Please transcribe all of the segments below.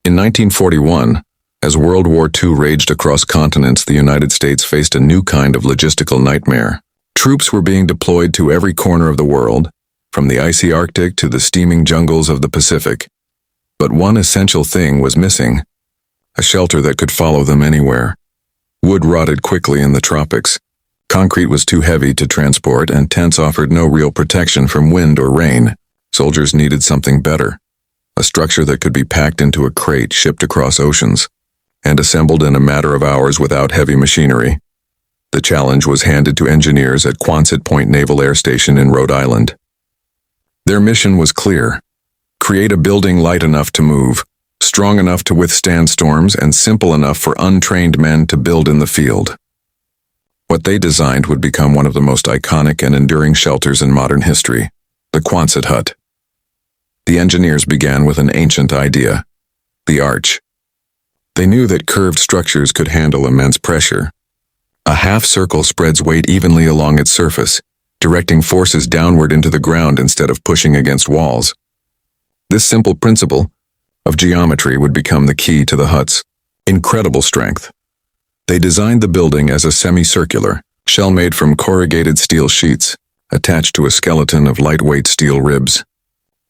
In 1941, as World War II raged across continents, the United States faced a new kind of logistical nightmare. Troops were being deployed to every corner of the world, from the icy Arctic to the steaming jungles of the Pacific. But one essential thing was missing: a shelter that could follow them anywhere. Wood rotted quickly in the tropics. Concrete was too heavy to transport, and tents offered no real protection from wind or rain. Soldiers needed something better: a structure that could be packed into a crate, shipped across oceans, and assembled in a matter of hours without heavy machinery. The challenge was handed to engineers at Quonset Hut Naval Air Station in Rhode Island. Their mission was clear: create a building light enough to move, strong enough to withstand storms, and simple enough for untrained men to build in the field. What they designed would become one of the most iconic and enduring shelters in modern history: the Quonset Hut. The engineers began with an ancient idea: the arch. They knew that curved structures could handle immense pressure. A half-circle spreads weight evenly along its surface, directing forces downward into the ground instead of pushing against walls. This simple principle of geometry would become the key to the hut's incredible strength. They designed the building as a semicircular shell made from corrugated steel sheets, attached to a skeleton of lightweight steel ribs.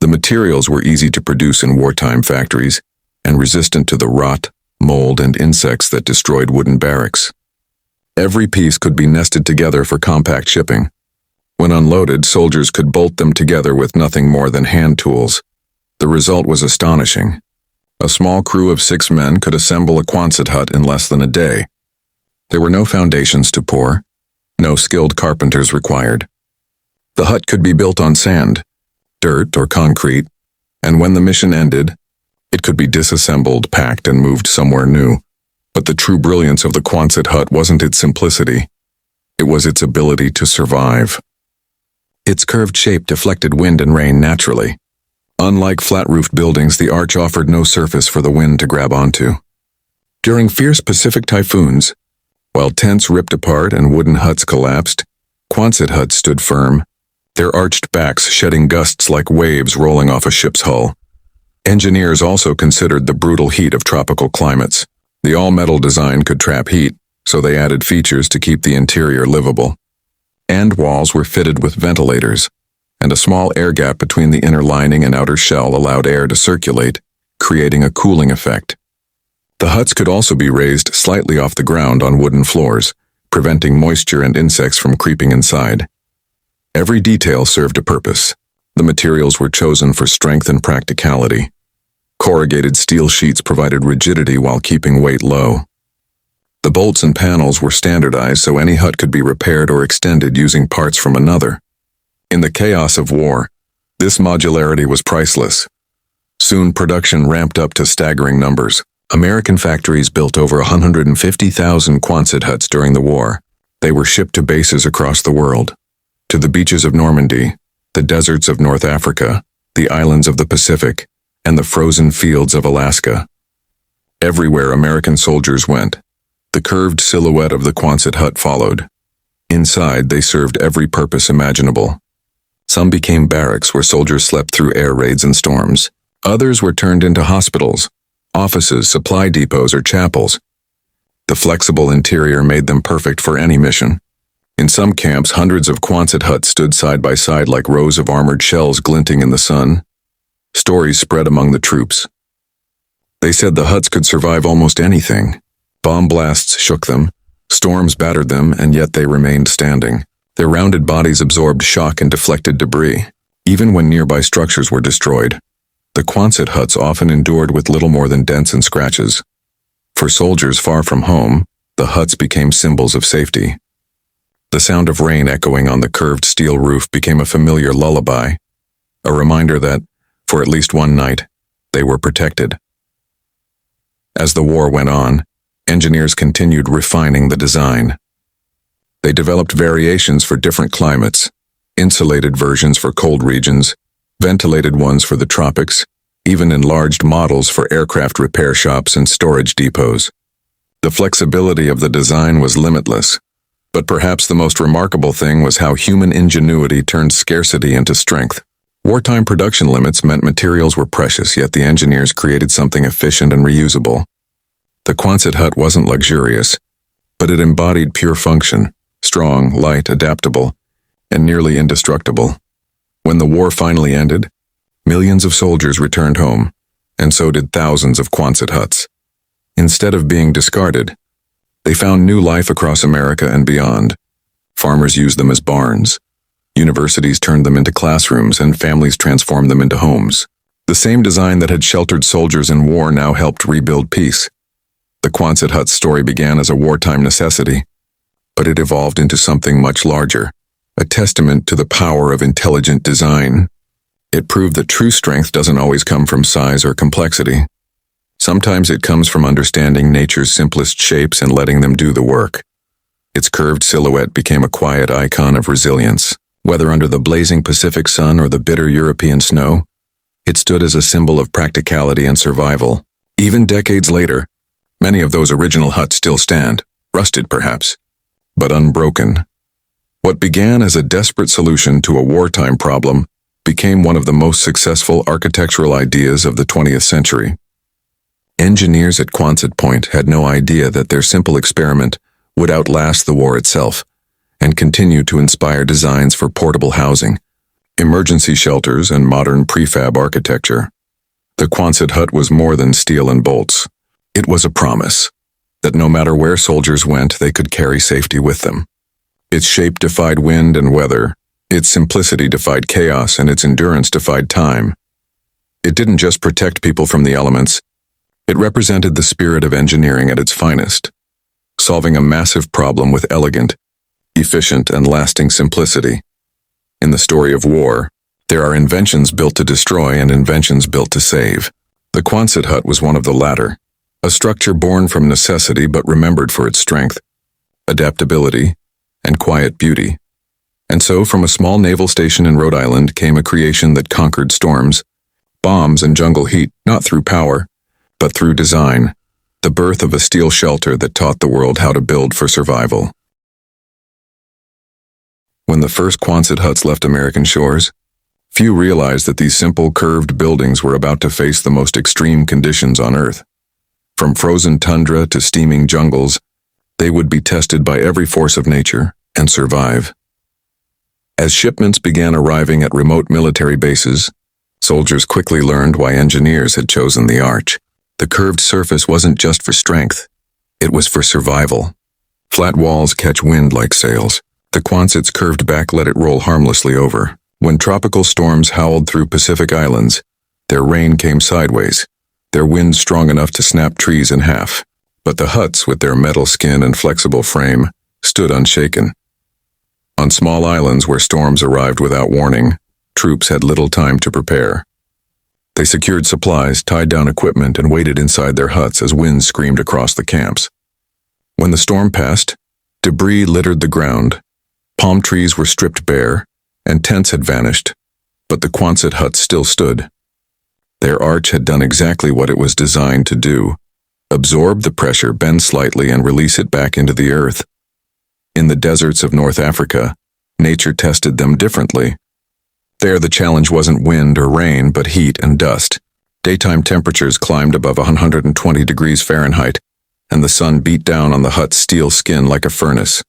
The materials were easy to produce in wartime factories and resistant to the rot, mold, and insects that destroyed wooden barracks. Every piece could be nested together for compact shipping. When unloaded, soldiers could bolt them together with nothing more than hand tools. The result was astonishing. A small crew of 6 men could assemble a Quonset hut in less than a day. There were no foundations to pour, no skilled carpenters required. The hut could be built on sand, dirt, or concrete, and when the mission ended, it could be disassembled, packed, and moved somewhere new. But the true brilliance of the Quonset hut wasn't its simplicity. It was its ability to survive. Its curved shape deflected wind and rain naturally. Unlike flat-roofed buildings, the arch offered no surface for the wind to grab onto. During fierce Pacific typhoons, while tents ripped apart and wooden huts collapsed, Quonset huts stood firm, their arched backs shedding gusts like waves rolling off a ship's hull. Engineers also considered the brutal heat of tropical climates. The all-metal design could trap heat, so they added features to keep the interior livable. End walls were fitted with ventilators, and a small air gap between the inner lining and outer shell allowed air to circulate, creating a cooling effect. The huts could also be raised slightly off the ground on wooden floors, preventing moisture and insects from creeping inside. Every detail served a purpose. The materials were chosen for strength and practicality. Corrugated steel sheets provided rigidity while keeping weight low. The bolts and panels were standardized so any hut could be repaired or extended using parts from another. In the chaos of war, this modularity was priceless. Soon production ramped up to staggering numbers. American factories built over 150,000 Quonset huts during the war. They were shipped to bases across the world, to the beaches of Normandy, the deserts of North Africa, the islands of the Pacific, and the frozen fields of Alaska. Everywhere American soldiers went, the curved silhouette of the Quonset hut followed. Inside, they served every purpose imaginable. Some became barracks where soldiers slept through air raids and storms. Others were turned into hospitals, offices, supply depots, or chapels. The flexible interior made them perfect for any mission. In some camps, hundreds of Quonset huts stood side by side like rows of armored shells glinting in the sun. Stories spread among the troops. They said the huts could survive almost anything. Bomb blasts shook them, storms battered them, and yet they remained standing. Their rounded bodies absorbed shock and deflected debris, even when nearby structures were destroyed. The Quonset huts often endured with little more than dents and scratches. For soldiers far from home, the huts became symbols of safety. The sound of rain echoing on the curved steel roof became a familiar lullaby, a reminder that, for at least one night, they were protected. As the war went on, engineers continued refining the design. They developed variations for different climates, insulated versions for cold regions, ventilated ones for the tropics, even enlarged models for aircraft repair shops and storage depots. The flexibility of the design was limitless, but perhaps the most remarkable thing was how human ingenuity turned scarcity into strength. Wartime production limits meant materials were precious, yet the engineers created something efficient and reusable. The Quonset Hut wasn't luxurious, but it embodied pure function, strong, light, adaptable, and nearly indestructible. When the war finally ended, millions of soldiers returned home, and so did thousands of Quonset Huts. Instead of being discarded, they found new life across America and beyond. Farmers used them as barns. Universities turned them into classrooms, and families transformed them into homes. The same design that had sheltered soldiers in war now helped rebuild peace. The Quonset Hut's story began as a wartime necessity, but it evolved into something much larger, a testament to the power of intelligent design. It proved that true strength doesn't always come from size or complexity. Sometimes it comes from understanding nature's simplest shapes and letting them do the work. Its curved silhouette became a quiet icon of resilience. Whether under the blazing Pacific sun or the bitter European snow, it stood as a symbol of practicality and survival. Even decades later, many of those original huts still stand, rusted perhaps, but unbroken. What began as a desperate solution to a wartime problem became one of the most successful architectural ideas of the 20th century. Engineers at Quonset Point had no idea that their simple experiment would outlast the war itself and continue to inspire designs for portable housing, emergency shelters, and modern prefab architecture. The Quonset Hut was more than steel and bolts. It was a promise that no matter where soldiers went, they could carry safety with them. Its shape defied wind and weather, its simplicity defied chaos, and its endurance defied time. It didn't just protect people from the elements, it represented the spirit of engineering at its finest, solving a massive problem with elegant, efficient, and lasting simplicity. In the story of war, there are inventions built to destroy and inventions built to save. The Quonset Hut was one of the latter, a structure born from necessity but remembered for its strength, adaptability, and quiet beauty. And so, from a small naval station in Rhode Island came a creation that conquered storms, bombs, and jungle heat, not through power, but through design, the birth of a steel shelter that taught the world how to build for survival. When the first Quonset Huts left American shores, few realized that these simple curved buildings were about to face the most extreme conditions on Earth. From frozen tundra to steaming jungles, they would be tested by every force of nature and survive. As shipments began arriving at remote military bases, soldiers quickly learned why engineers had chosen the arch. The curved surface wasn't just for strength, it was for survival. Flat walls catch wind like sails. The Quonset's curved back let it roll harmlessly over. When tropical storms howled through Pacific islands, their rain came sideways, their wind strong enough to snap trees in half. But the huts, with their metal skin and flexible frame, stood unshaken. On small islands where storms arrived without warning, troops had little time to prepare. They secured supplies, tied down equipment, and waited inside their huts as winds screamed across the camps. When the storm passed, debris littered the ground, palm trees were stripped bare, and tents had vanished, but the Quonset Hut still stood. Their arch had done exactly what it was designed to do: absorb the pressure, bend slightly, and release it back into the earth. In the deserts of North Africa, nature tested them differently. There, the challenge wasn't wind or rain, but heat and dust. Daytime temperatures climbed above 120 degrees Fahrenheit, and the sun beat down on the hut's steel skin like a furnace.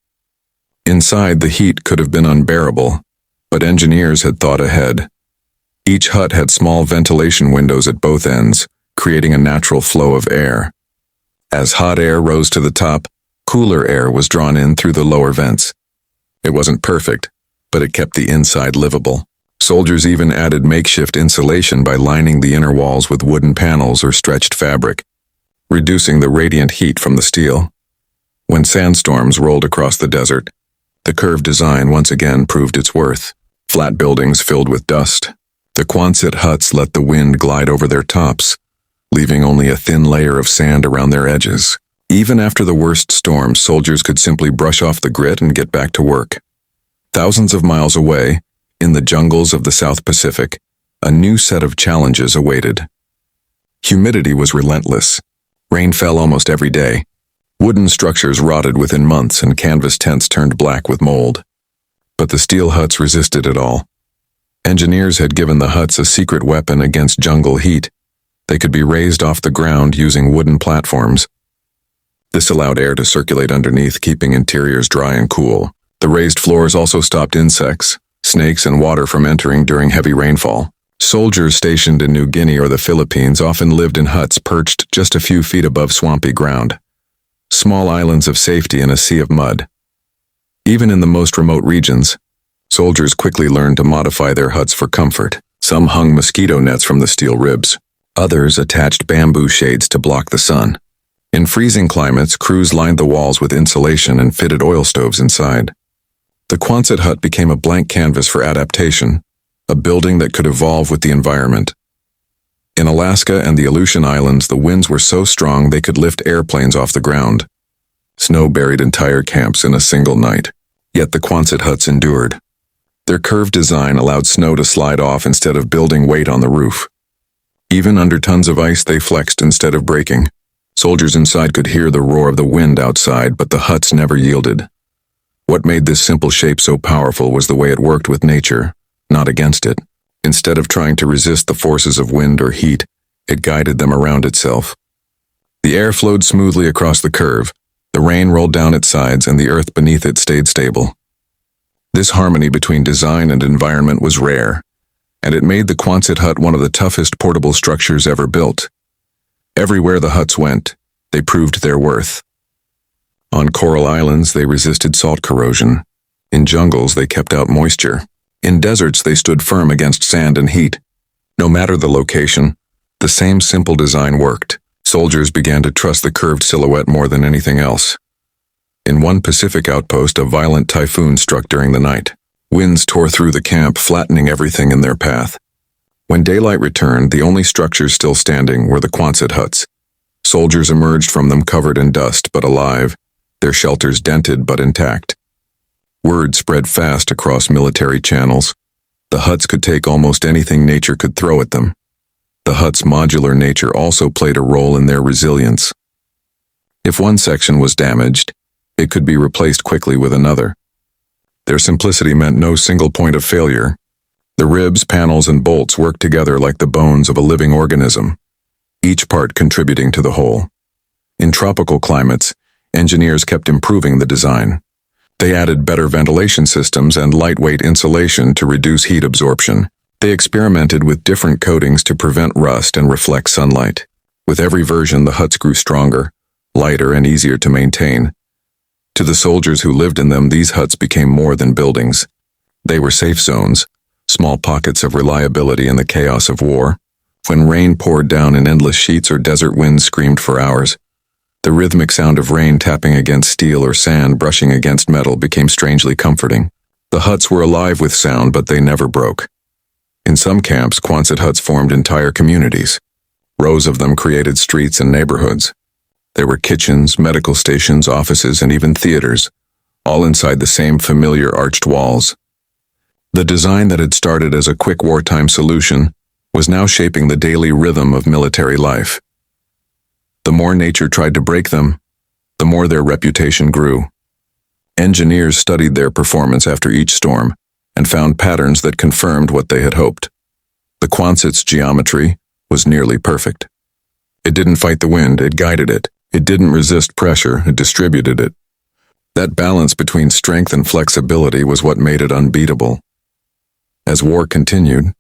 Inside, the heat could have been unbearable, but engineers had thought ahead. Each hut had small ventilation windows at both ends, creating a natural flow of air. As hot air rose to the top, cooler air was drawn in through the lower vents. It wasn't perfect, but it kept the inside livable. Soldiers even added makeshift insulation by lining the inner walls with wooden panels or stretched fabric, reducing the radiant heat from the steel. When sandstorms rolled across the desert, the curved design once again proved its worth. Flat buildings filled with dust, the Quonset Huts let the wind glide over their tops, leaving only a thin layer of sand around their edges. Even after the worst storms, soldiers could simply brush off the grit and get back to work. Thousands of miles away, in the jungles of the South Pacific, a new set of challenges awaited. Humidity was relentless. Rain fell almost every day. Wooden structures rotted within months, and canvas tents turned black with mold. But the steel huts resisted it all. Engineers had given the huts a secret weapon against jungle heat. They could be raised off the ground using wooden platforms. This allowed air to circulate underneath, keeping interiors dry and cool. The raised floors also stopped insects, snakes, and water from entering during heavy rainfall. Soldiers stationed in New Guinea or the Philippines often lived in huts perched just a few feet above swampy ground. Small islands of safety in a sea of mud. Even in the most remote regions, soldiers quickly learned to modify their huts for comfort. Some hung mosquito nets from the steel ribs. Others attached bamboo shades to block the sun. In freezing climates, crews lined the walls with insulation and fitted oil stoves inside. The Quonset hut became a blank canvas for adaptation, a building that could evolve with the environment. In Alaska and the Aleutian Islands, the winds were so strong they could lift airplanes off the ground. Snow buried entire camps in a single night. Yet the Quonset huts endured. Their curved design allowed snow to slide off instead of building weight on the roof. Even under tons of ice, they flexed instead of breaking. Soldiers inside could hear the roar of the wind outside, but the huts never yielded. What made this simple shape so powerful was the way it worked with nature, not against it. Instead of trying to resist the forces of wind or heat, it guided them around itself. The air flowed smoothly across the curve, the rain rolled down its sides, and the earth beneath it stayed stable. This harmony between design and environment was rare, and it made the Quonset hut one of the toughest portable structures ever built. Everywhere the huts went, they proved their worth. On coral islands, they resisted salt corrosion. In jungles, they kept out moisture. In deserts, they stood firm against sand and heat. No matter the location, the same simple design worked. Soldiers began to trust the curved silhouette more than anything else. In one Pacific outpost, a violent typhoon struck during the night. Winds tore through the camp, flattening everything in their path. When daylight returned, the only structures still standing were the Quonset huts. Soldiers emerged from them covered in dust but alive, their shelters dented but intact. Word spread fast across military channels. The huts could take almost anything nature could throw at them. The hut's modular nature also played a role in their resilience. If one section was damaged, it could be replaced quickly with another. Their simplicity meant no single point of failure. The ribs, panels, and bolts worked together like the bones of a living organism, each part contributing to the whole. In tropical climates, engineers kept improving the design. They added better ventilation systems and lightweight insulation to reduce heat absorption. They experimented with different coatings to prevent rust and reflect sunlight. With every version, the huts grew stronger, lighter, and easier to maintain. To the soldiers who lived in them, these huts became more than buildings. They were safe zones, small pockets of reliability in the chaos of war. When rain poured down in endless sheets or desert winds screamed for hours, the rhythmic sound of rain tapping against steel or sand brushing against metal became strangely comforting. The huts were alive with sound, but they never broke. In some camps, Quonset huts formed entire communities. Rows of them created streets and neighborhoods. There were kitchens, medical stations, offices, and even theaters, all inside the same familiar arched walls. The design that had started as a quick wartime solution was now shaping the daily rhythm of military life. The more nature tried to break them, the more their reputation grew. Engineers studied their performance after each storm and found patterns that confirmed what they had hoped. The Quonset's geometry was nearly perfect. It didn't fight the wind, it guided it. It didn't resist pressure, it distributed it. That balance between strength and flexibility was what made it unbeatable. As war continued,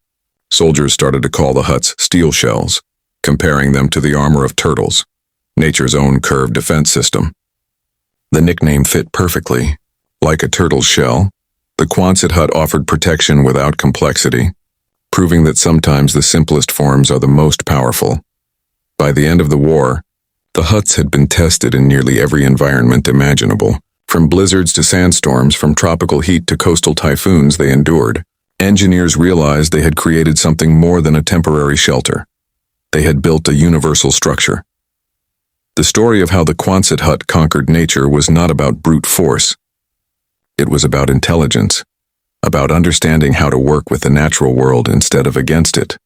soldiers started to call the huts steel shells, comparing them to the armor of turtles, nature's own curved defense system. The nickname fit perfectly. Like a turtle's shell, the Quonset hut offered protection without complexity, proving that sometimes the simplest forms are the most powerful. By the end of the war, the huts had been tested in nearly every environment imaginable. From blizzards to sandstorms, from tropical heat to coastal typhoons, they endured. Engineers realized they had created something more than a temporary shelter. They had built a universal structure. The story of how the Quonset hut conquered nature was not about brute force. It was about intelligence, about understanding how to work with the natural world instead of against it.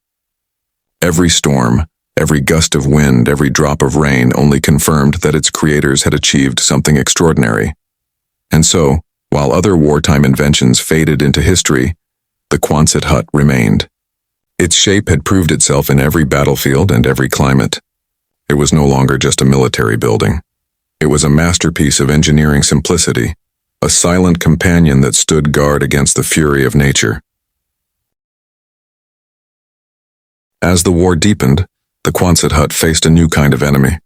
Every storm, every gust of wind, every drop of rain only confirmed that its creators had achieved something extraordinary. And so, while other wartime inventions faded into history, the Quonset Hut remained. Its shape had proved itself in every battlefield and every climate. It was no longer just a military building. It was a masterpiece of engineering simplicity, a silent companion that stood guard against the fury of nature. As the war deepened, the Quonset Hut faced a new kind of enemy,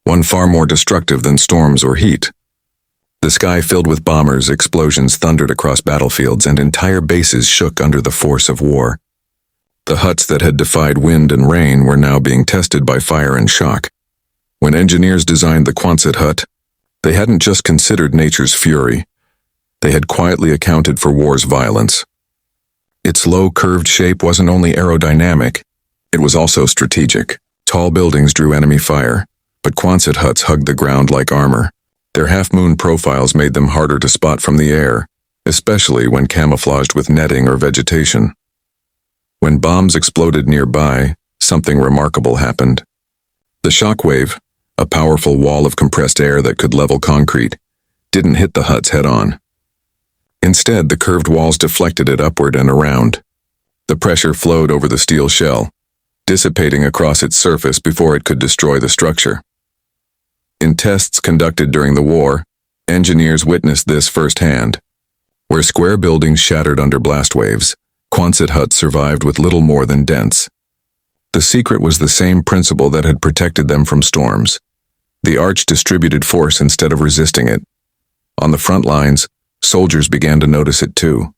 one far more destructive than storms or heat. The sky filled with bombers, explosions thundered across battlefields, and entire bases shook under the force of war. The huts that had defied wind and rain were now being tested by fire and shock. When engineers designed the Quonset Hut, they hadn't just considered nature's fury. They had quietly accounted for war's violence. Its low, curved shape wasn't only aerodynamic, it was also strategic. Tall buildings drew enemy fire, but Quonset Huts hugged the ground like armor. Their half-moon profiles made them harder to spot from the air, especially when camouflaged with netting or vegetation. When bombs exploded nearby, something remarkable happened. The shockwave, a powerful wall of compressed air that could level concrete, didn't hit the huts head-on. Instead, the curved walls deflected it upward and around. The pressure flowed over the steel shell, dissipating across its surface before it could destroy the structure. In tests conducted during the war, engineers witnessed this firsthand. Where square buildings shattered under blast waves, Quonset Huts survived with little more than dents. The secret was the same principle that had protected them from storms. The arch distributed force instead of resisting it. On the front lines, soldiers began to notice it too.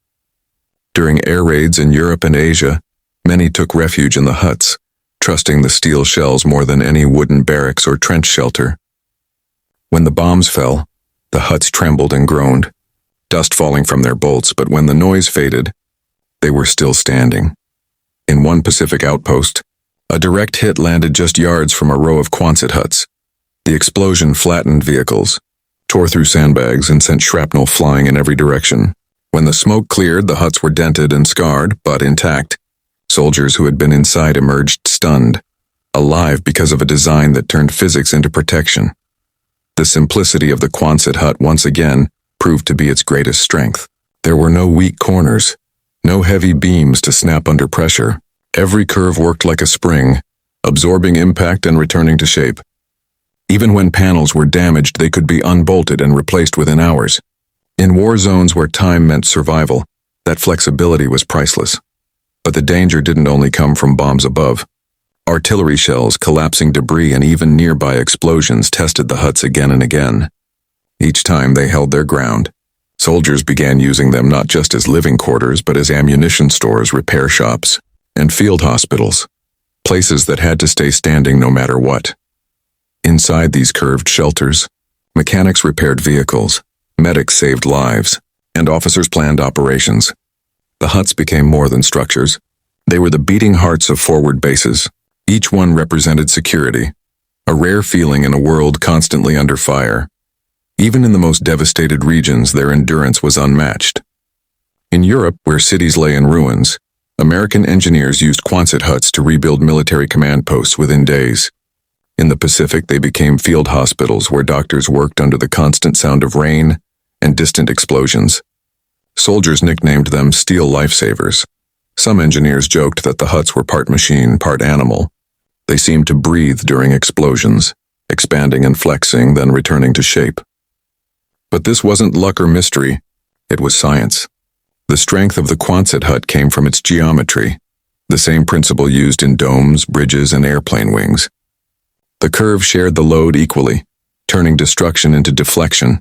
During air raids in Europe and Asia, many took refuge in the huts, trusting the steel shells more than any wooden barracks or trench shelter. When the bombs fell, the huts trembled and groaned, dust falling from their bolts, but when the noise faded, they were still standing. In one Pacific outpost, a direct hit landed just yards from a row of Quonset Huts. The explosion flattened vehicles, tore through sandbags, and sent shrapnel flying in every direction. When the smoke cleared, the huts were dented and scarred, but intact. Soldiers who had been inside emerged stunned, alive because of a design that turned physics into protection. The simplicity of the Quonset Hut once again proved to be its greatest strength. There were no weak corners, no heavy beams to snap under pressure. Every curve worked like a spring, absorbing impact and returning to shape. Even when panels were damaged, they could be unbolted and replaced within hours. In war zones where time meant survival, that flexibility was priceless. But the danger didn't only come from bombs above. Artillery shells, collapsing debris, and even nearby explosions tested the huts again and again. Each time they held their ground. Soldiers began using them not just as living quarters, but as ammunition stores, repair shops, and field hospitals, places that had to stay standing no matter what. Inside these curved shelters, mechanics repaired vehicles, medics saved lives, and officers planned operations. The huts became more than structures. They were the beating hearts of forward bases. Each one represented security, a rare feeling in a world constantly under fire. Even in the most devastated regions, their endurance was unmatched. In Europe, where cities lay in ruins, American engineers used Quonset Huts to rebuild military command posts within days. In the Pacific, they became field hospitals where doctors worked under the constant sound of rain and distant explosions. Soldiers nicknamed them steel lifesavers. Some engineers joked that the huts were part machine, part animal. They seemed to breathe during explosions, expanding and flexing, then returning to shape. But this wasn't luck or mystery. It was science. The strength of the Quonset Hut came from its geometry, the same principle used in domes, bridges, and airplane wings. The curve shared the load equally, turning destruction into deflection.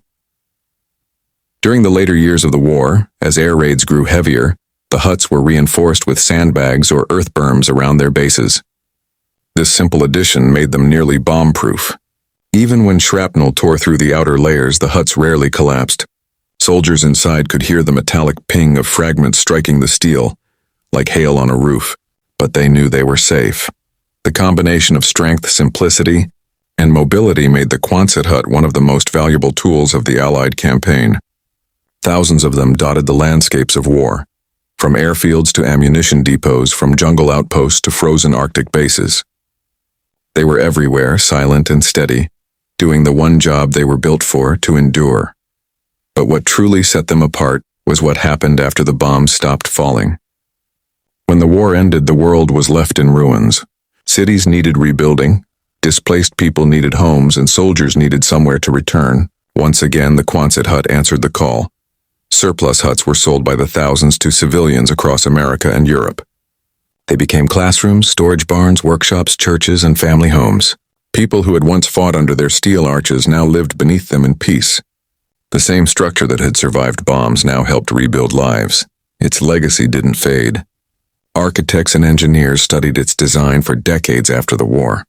During the later years of the war, as air raids grew heavier, the huts were reinforced with sandbags or earth berms around their bases. This simple addition made them nearly bomb-proof. Even when shrapnel tore through the outer layers, the huts rarely collapsed. Soldiers inside could hear the metallic ping of fragments striking the steel, like hail on a roof, but they knew they were safe. The combination of strength, simplicity, and mobility made the Quonset Hut one of the most valuable tools of the Allied campaign. Thousands of them dotted the landscapes of war, from airfields to ammunition depots, from jungle outposts to frozen Arctic bases. They were everywhere, silent and steady, doing the one job they were built for, to endure. But what truly set them apart was what happened after the bombs stopped falling. When the war ended, the world was left in ruins. Cities needed rebuilding, displaced people needed homes, and soldiers needed somewhere to return. Once again, the Quonset Hut answered the call. Surplus huts were sold by the thousands to civilians across America and Europe. They became classrooms, storage barns, workshops, churches, and family homes. People who had once fought under their steel arches now lived beneath them in peace. The same structure that had survived bombs now helped rebuild lives. Its legacy didn't fade. Architects and engineers studied its design for decades after the war.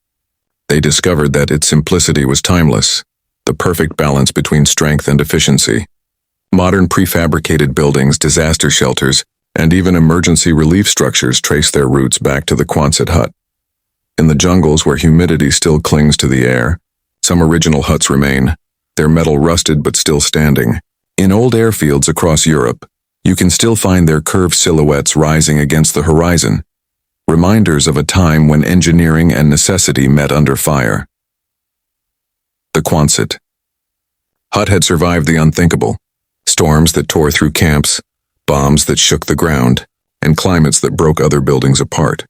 They discovered that its simplicity was timeless, the perfect balance between strength and efficiency. Modern prefabricated buildings, disaster shelters, and even emergency relief structures trace their roots back to the Quonset Hut. In the jungles where humidity still clings to the air, some original huts remain, their metal rusted but still standing. In old airfields across Europe, you can still find their curved silhouettes rising against the horizon, reminders of a time when engineering and necessity met under fire. The Quonset Hut had survived the unthinkable, storms that tore through camps, bombs that shook the ground, and climates that broke other buildings apart.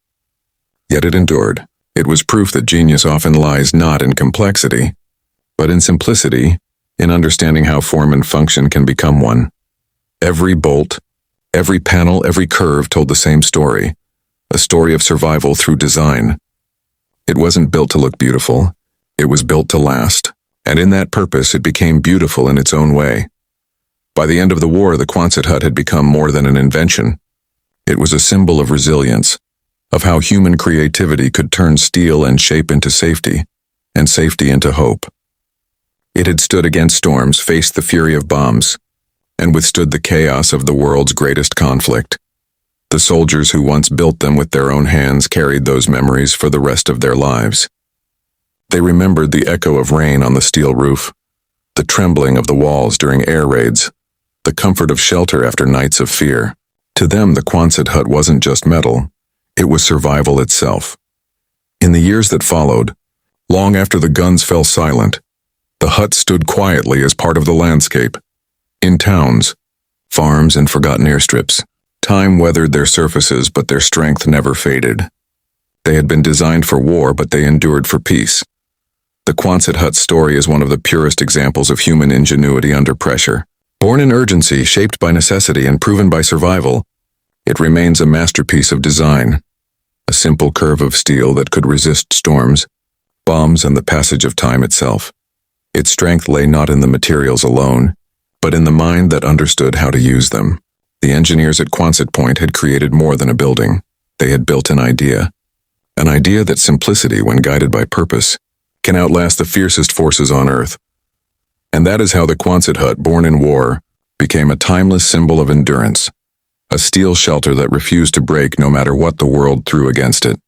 Yet it endured. It was proof that genius often lies not in complexity, but in simplicity, in understanding how form and function can become one. Every bolt, every panel, every curve told the same story, a story of survival through design. It wasn't built to look beautiful, it was built to last, and in that purpose it became beautiful in its own way. By the end of the war, the Quonset Hut had become more than an invention. It was a symbol of resilience, of how human creativity could turn steel and shape into safety, and safety into hope. It had stood against storms, faced the fury of bombs, and withstood the chaos of the world's greatest conflict. The soldiers who once built them with their own hands carried those memories for the rest of their lives. They remembered the echo of rain on the steel roof, the trembling of the walls during air raids, the comfort of shelter after nights of fear. To them, the Quonset Hut wasn't just metal, it was survival itself. In the years that followed, long after the guns fell silent, the hut stood quietly as part of the landscape. In towns, farms, and forgotten airstrips, time weathered their surfaces, but their strength never faded. They had been designed for war, but they endured for peace. The Quonset Hut's story is one of the purest examples of human ingenuity under pressure. Born in urgency, shaped by necessity, and proven by survival, it remains a masterpiece of design. A simple curve of steel that could resist storms, bombs, and the passage of time itself. Its strength lay not in the materials alone, but in the mind that understood how to use them. The engineers at Quonset Point had created more than a building. They had built an idea that simplicity, when guided by purpose, can outlast the fiercest forces on Earth. And that is how the Quonset Hut, born in war, became a timeless symbol of endurance, a steel shelter that refused to break no matter what the world threw against it.